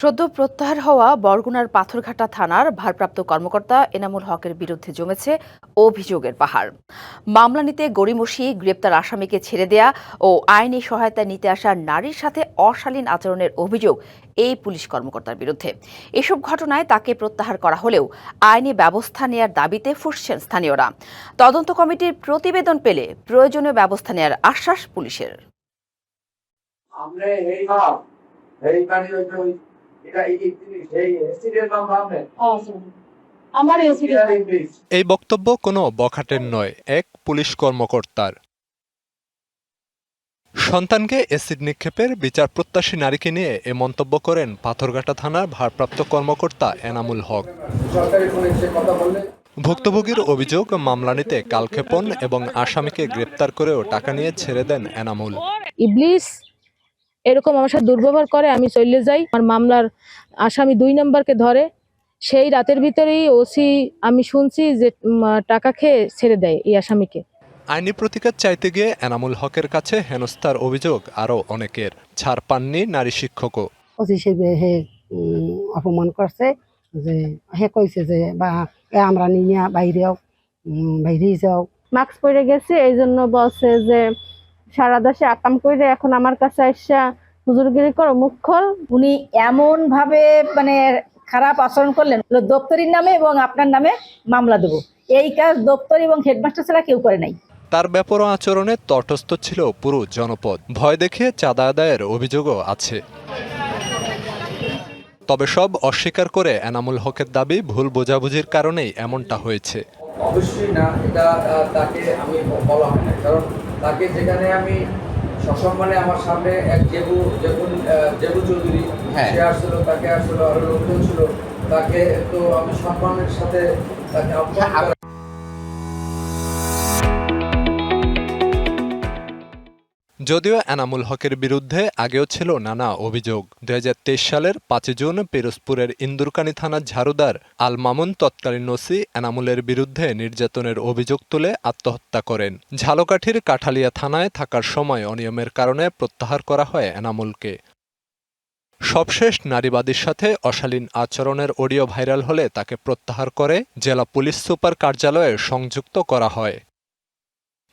সদ্য প্রত্যাহার হওয়া বরগুনার পাথরঘাটা থানার ভারপ্রাপ্ত কর্মকর্তা এনামুল হকের বিরুদ্ধে জমেছে অভিযোগের পাহাড়। মামলা নিতে গড়িমসি গ্রেপ্তার আসামিকে ছেড়ে দেয়া ও আইনি সহায়তা নিতে আসা নারীর সাথে অশালীন আচরণের অভিযোগ এই পুলিশ কর্মকর্তার বিরুদ্ধে। এসব ঘটনায় তাকে প্রত্যাহার করা হলেও আইনি ব্যবস্থা নেয়ার দাবিতে ফুঁসছেন স্থানীয়রা। তদন্ত কমিটির প্রতিবেদন পেলে প্রয়োজনীয় ব্যবস্থা নেয়ার আশ্বাস পুলিশের। এই বক্তব্য কোনো বখাটের নয়, এক পুলিশ কর্মকর্তার। সন্তানকে অ্যাসিড নিক্ষেপের বিচার প্রত্যাশী নারীকে নিয়ে এ মন্তব্য করেন পাথরঘাটা থানার ভারপ্রাপ্ত কর্মকর্তা এনামুল হক। ভুক্তভোগীর অভিযোগ, মামলা নিতে কালক্ষেপণ এবং আসামিকে গ্রেপ্তার করেও টাকা নিয়ে ছেড়ে দেন এনামুল। ইবলিস এরকম আমার সাথে দুর্ব্যবহার করে, আমি চলে যাই। আমার মামলার আসামি 2 নম্বরকে ধরে। সেই রাতের ভিতরেই ওসি আমি শুনছি যে টাকা খেয়ে ছেড়ে দেয় এই আসামিকে। আইনি প্রতিকার চাইতে গিয়ে এনামুল হকের কাছে হেনস্থার অভিযোগ আরও অনেকের। ছাড় পাননি নারী শিক্ষকও। ওসি হে অপমান করছে, যে হে কইছে যে বা আমরা নিয়ে বাইরে যাও। মাস্ক পরে গেছে, এই জন্য বলছে যে সারা দেশে আকাম করে এখন আমার কাছে আসা হুজুরগিরি করো, মুখ খোল। উনি এমন ভাবে খারাপ আচরণ করলেন, দপ্তরির নামে এবং আপনার নামে মামলা দেবো। এই কাজ দপ্তর এবং হেডমাস্টার ছাড়া কেউ করে নাই। তার বেপরোয়া আচরণে তটস্থ ছিল পুরো জনপদ। ভয় দেখে চাঁদা আদায়ের অভিযোগও আছে। তবে সব অস্বীকার করে এনামুল হকের দাবি, ভুল বোঝাবুঝির কারণেই এমনটা হয়েছে। অবশ্যই না, এটা তাকে আমি বলা হয় না, কারণ তাকে যেখানে আমি সসম্মানে আমার সামনে এক জেবু চৌধুরী সে আসছিল, তাকে আসছিল আরো লোকজন ছিল, তাকে তো আমি সম্মানের সাথে তাকে আহ্বান। যদিও এনামুল হকের বিরুদ্ধে আগেও ছিল নানা অভিযোগ। 2023 সালের 5 জুন পিরোজপুরের ইন্দুরকানী থানার ঝাড়ুদার আল মামুন তৎকালীন ওসি এনামুলের বিরুদ্ধে নির্যাতনের অভিযোগ তুলে আত্মহত্যা করেন। ঝালকাঠির কাঠালিয়া থানায় থাকার সময় অনিয়মের কারণে প্রত্যাহার করা হয় এনামুলকে। সবশেষ নারীবাদীর সাথে অশালীন আচরণের অডিও ভাইরাল হলে তাকে প্রত্যাহার করে জেলা পুলিশ সুপার কার্যালয়ে সংযুক্ত করা হয়।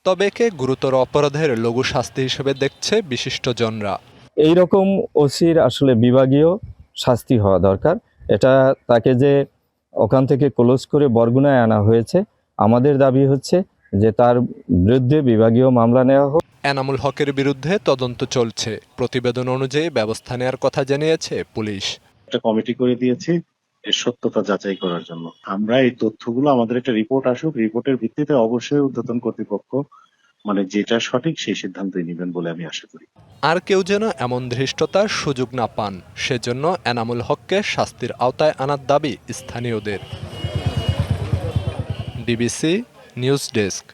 তবে একে গুরুতর অপরাধের লঘু শাস্তি হিসেবে দেখছে বিশিষ্টজনরা। এইরকম ওসির আসলে বিভাগীয় শাস্তি হওয়া দরকার। এটা তাকে যে ওখান থেকে ক্লোজ করে বরগুনায় আনা হয়েছে, আমাদের দাবি হচ্ছে যে তার বিরুদ্ধে বিভাগীয় মামলা নেওয়া হোক। এনামুল হকের বিরুদ্ধে তদন্ত চলছে। প্রতিবেদন অনুযায়ী ব্যবস্থা নেওয়ার কথা জানিয়েছে পুলিশ। একটা কমিটি করে দিয়েছি এর সত্যতা যাচাই করার জন্য। আমরা এই তথ্যগুলো, আমাদের একটা রিপোর্ট আসুক, রিপোর্টের ভিত্তিতে অবশ্যই ঊর্ধ্বতন কর্তৃপক্ষ যেটা সঠিক সেই সিদ্ধান্তই নেবেন বলে আমি আশা করি। আর কেউ যেন এমন ধৃষ্টতার সুযোগ না পান, সেজন্য এনামুল হককে শাস্তির আওতায় আনার দাবি স্থানীয়দের। DBC news desk.